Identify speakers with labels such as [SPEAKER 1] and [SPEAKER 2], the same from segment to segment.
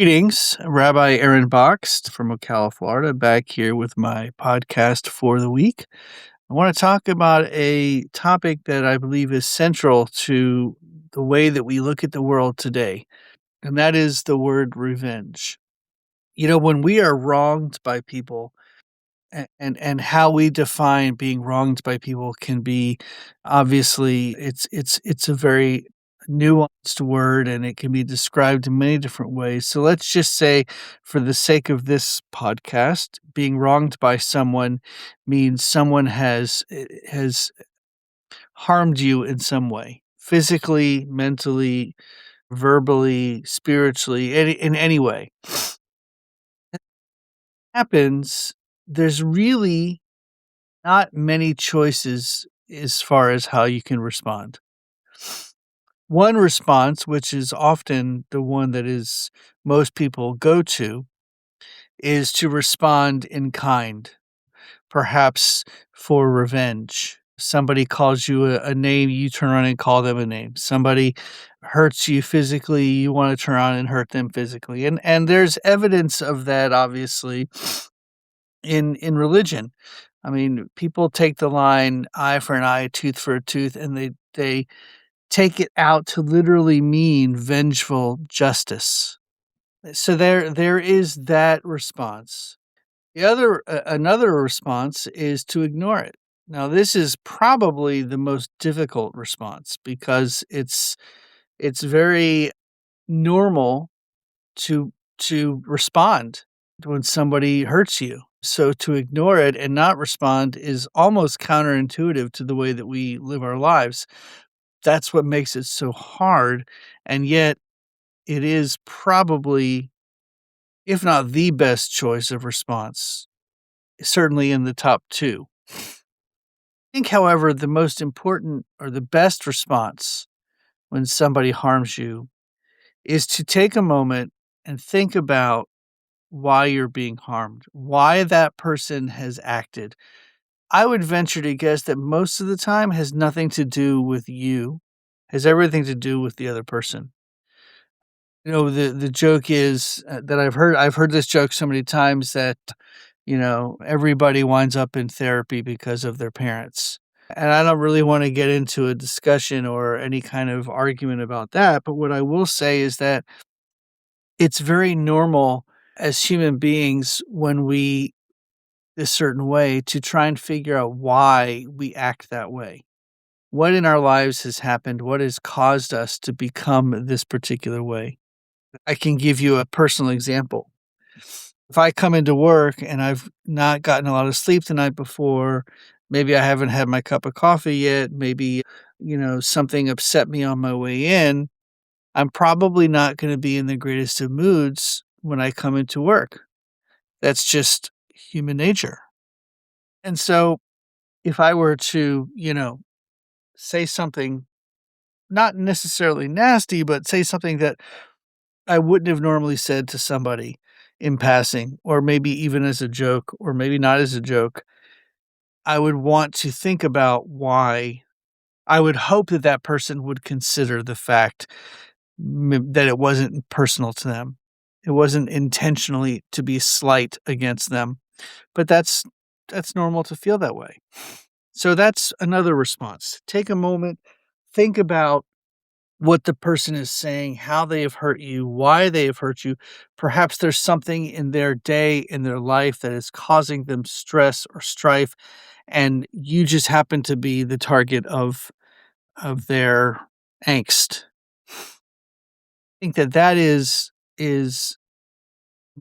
[SPEAKER 1] Greetings, Rabbi Aaron Box from Ocala, Florida, back here with my podcast for the week. I want to talk about a topic that I believe is central to the way that we look at the world today, and that is the word revenge. When we are wronged by people, and how we define being wronged by people can be obviously it's a very nuanced word and it can be described in many different ways. So let's just say, for the sake of this podcast, being wronged by someone means someone has harmed you in some way, physically, mentally, verbally, spiritually, in any way happens. There's really not many choices as far as how you can respond. One response, which is often the one that is most people go to, is to respond in kind, perhaps for revenge. Somebody calls you a name, you turn around and call them a name. Somebody hurts you physically, you want to turn around and hurt them physically. And there's evidence of that, obviously, in religion. I mean, people take the line eye for an eye, tooth for a tooth, and they take it out to literally mean vengeful justice. So there is that response. Another response is to ignore it. Now, this is probably the most difficult response because it's very normal to respond when somebody hurts you. So to ignore it and not respond is almost counterintuitive to the way that we live our lives. That's what makes it so hard, and yet it is probably, if not the best choice of response, certainly in the top 2. I think, however, the most important or the best response when somebody harms you is to take a moment and think about why you're being harmed, why that person has acted. I would venture to guess that most of the time has nothing to do with you, has everything to do with the other person. The joke is that I've heard this joke so many times that everybody winds up in therapy because of their parents. And I don't really want to get into a discussion or any kind of argument about that, but what I will say is that it's very normal as human beings when we a certain way to try and figure out why we act that way. What in our lives has happened? What has caused us to become this particular way? I can give you a personal example. If I come into work and I've not gotten a lot of sleep the night before, maybe I haven't had my cup of coffee yet, maybe, something upset me on my way in, I'm probably not going to be in the greatest of moods when I come into work. That's just human nature. And so if I were to, say something not necessarily nasty, but say something that I wouldn't have normally said to somebody in passing, or maybe even as a joke, or maybe not as a joke, I would want to think about why. I would hope that that person would consider the fact that it wasn't personal to them. It wasn't intentionally to be slight against them, but that's normal to feel that way. So that's another response. Take a moment, think about what the person is saying, how they have hurt you, why they have hurt you. Perhaps there's something in their day, in their life that is causing them stress or strife, and you just happen to be the target of their angst. I think that is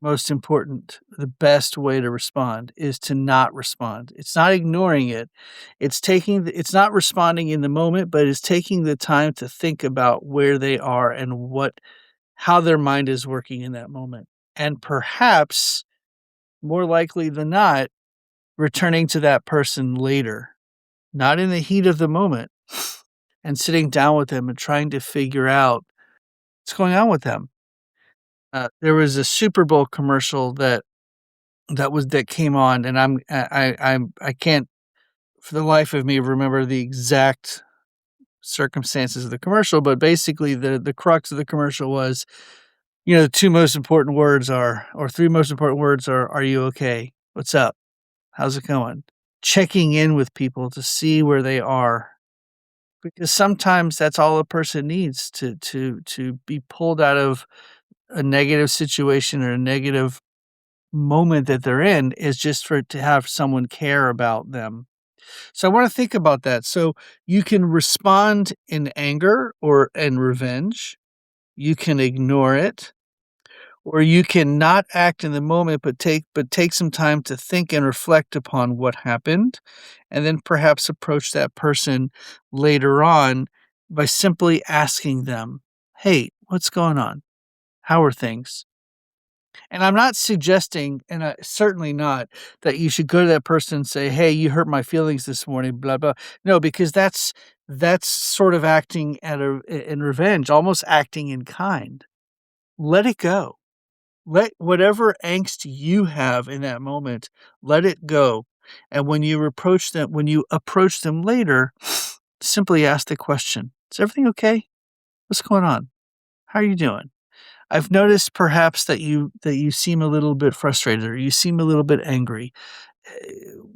[SPEAKER 1] most important. The best way to respond is to not respond. It's not ignoring it. It's not responding in the moment, but it's taking the time to think about where they are and how their mind is working in that moment. And perhaps more likely than not, returning to that person later, not in the heat of the moment, and sitting down with them and trying to figure out what's going on with them. There was a Super Bowl commercial that came on, and I can't for the life of me remember the exact circumstances of the commercial, but basically the crux of the commercial was The 2 most important words are or 3 most important words are you okay? What's up? How's it going?" Checking in with people to see where they are, because sometimes that's all a person needs to be pulled out of a negative situation or a negative moment that they're in is just for to have someone care about them. So I wanna think about that. So you can respond in anger or in revenge. You can ignore it, or you can not act in the moment, but take some time to think and reflect upon what happened, and then perhaps approach that person later on by simply asking them, "Hey, what's going on? How are things?" And I'm not suggesting, and certainly not, that you should go to that person and say, "Hey, you hurt my feelings this morning, blah blah." No, because that's sort of acting in revenge, almost acting in kind. Let it go. Let whatever angst you have in that moment, let it go. And when you approach them later, simply ask the question, "Is everything okay? What's going on? How are you doing? I've noticed perhaps that you seem a little bit frustrated or you seem a little bit angry.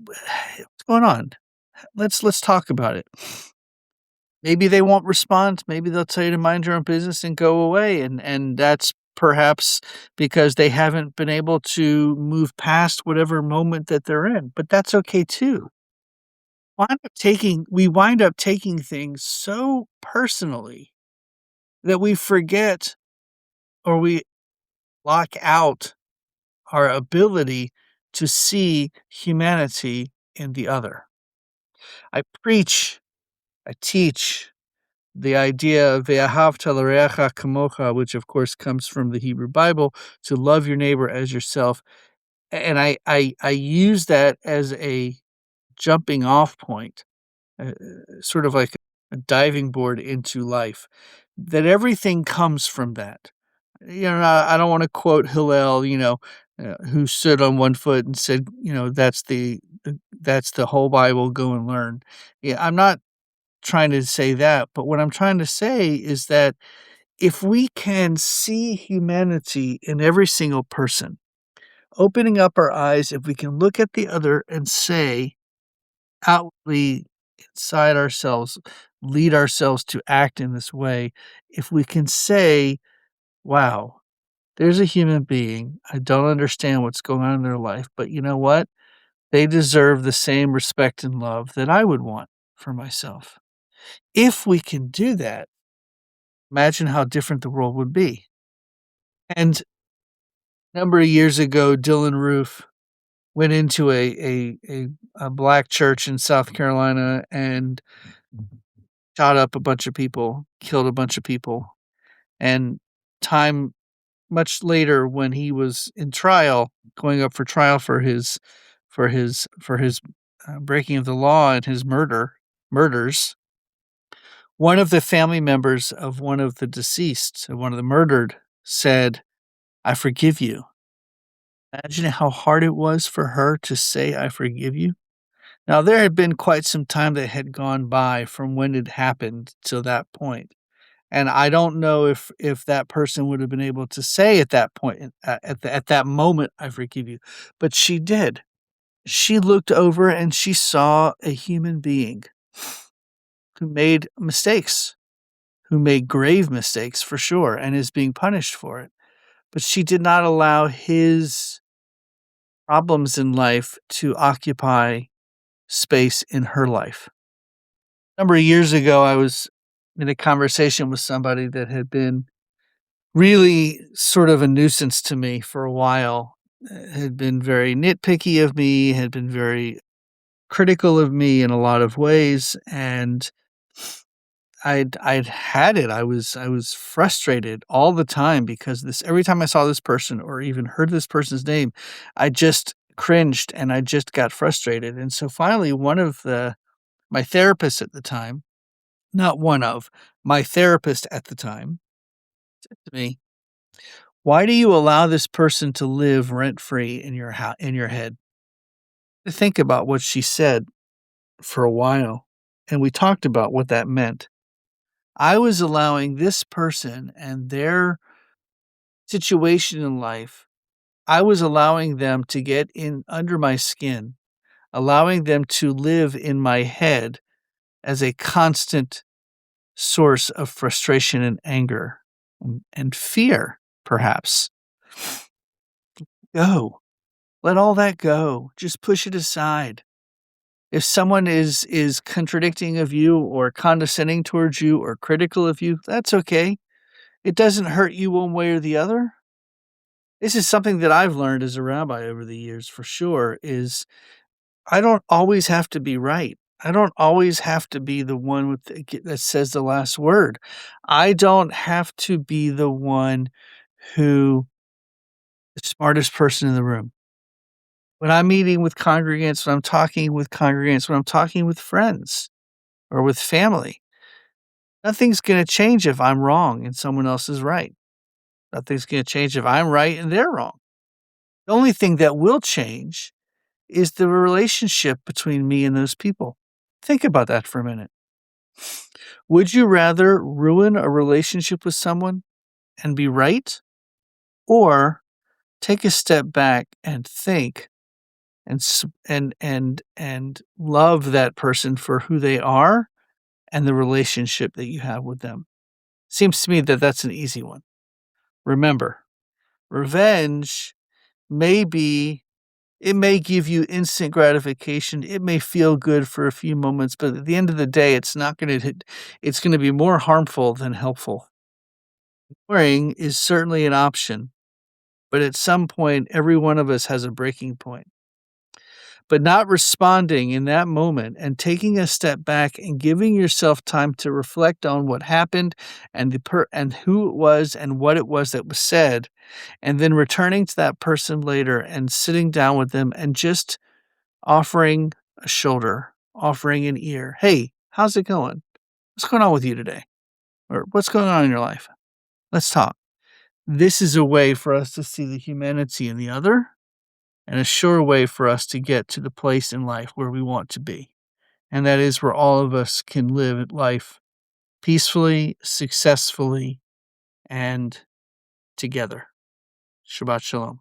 [SPEAKER 1] What's going on? Let's talk about it." Maybe they won't respond. Maybe they'll tell you to mind your own business and go away, and that's perhaps because they haven't been able to move past whatever moment that they're in, but that's okay too. We wind up taking things so personally that we forget or we lock out our ability to see humanity in the other. I preach, I teach the idea of "Ve'ahavta l'reacha kamocha," which of course comes from the Hebrew Bible, to love your neighbor as yourself. And I use that as a jumping off point, sort of like a diving board into life, that everything comes from that. I don't wanna quote Hillel, who stood on one foot and said, "That's the whole Bible, go and learn." Yeah, I'm not trying to say that, but what I'm trying to say is that if we can see humanity in every single person, opening up our eyes, if we can look at the other and say outwardly inside ourselves, lead ourselves to act in this way, if we can say, "Wow, there's a human being. I don't understand what's going on in their life, but you know what? They deserve the same respect and love that I would want for myself." If we can do that, imagine how different the world would be. And a number of years ago, Dylan Roof went into a black church in South Carolina and shot up a bunch of people, killed a bunch of people. And time much later, when he was in trial, going up for trial for his breaking of the law and his murders, one of the family members of one of the deceased, one of the murdered, said, "I forgive you." Imagine how hard it was for her to say, "I forgive you." Now, there had been quite some time that had gone by from when it happened to that point, and I don't know if that person would have been able to say at that point, at that moment, "I forgive you," but she did. She looked over and she saw a human being who made mistakes, who made grave mistakes for sure, and is being punished for it, but she did not allow his problems in life to occupy space in her life. A number of years ago, I was in a conversation with somebody that had been really sort of a nuisance to me for a while, had been very nitpicky of me, had been very critical of me in a lot of ways, and I'd had it. I was frustrated all the time because this every time I saw this person or even heard this person's name, I just cringed and I just got frustrated. And so finally one of the my therapist at the time, not one of, my therapist at the time said to me, "Why do you allow this person to live rent free in your head?" To think about what she said for a while, and we talked about what that meant. I was allowing this person and their situation in life, I was allowing them to get in under my skin, allowing them to live in my head as a constant source of frustration and anger and fear, perhaps. Go. Let all that go. Just push it aside. If someone is contradicting of you or condescending towards you or critical of you, that's okay. It doesn't hurt you one way or the other. This is something that I've learned as a rabbi over the years for sure is I don't always have to be right. I don't always have to be the one that says the last word. I don't have to be the one who the smartest person in the room. When I'm meeting with congregants, when I'm talking with congregants, when I'm talking with friends or with family, nothing's going to change if I'm wrong and someone else is right. Nothing's going to change if I'm right and they're wrong. The only thing that will change is the relationship between me and those people. Think about that for a minute. Would you rather ruin a relationship with someone and be right, or take a step back and think and love that person for who they are and the relationship that you have with them? Seems to me that that's an easy one. Remember, revenge may give you instant gratification. It may feel good for a few moments, but at the end of the day, it's going to be more harmful than helpful. Ignoring is certainly an option, but at some point, every one of us has a breaking point. But not responding in that moment and taking a step back and giving yourself time to reflect on what happened and and who it was and what it was that was said, and then returning to that person later and sitting down with them and just offering a shoulder, offering an ear. Hey, how's it going? What's going on with you today? Or what's going on in your life? Let's talk. This is a way for us to see the humanity in the other and a sure way for us to get to the place in life where we want to be. And that is where all of us can live life peacefully, successfully, and together. Shabbat Shalom.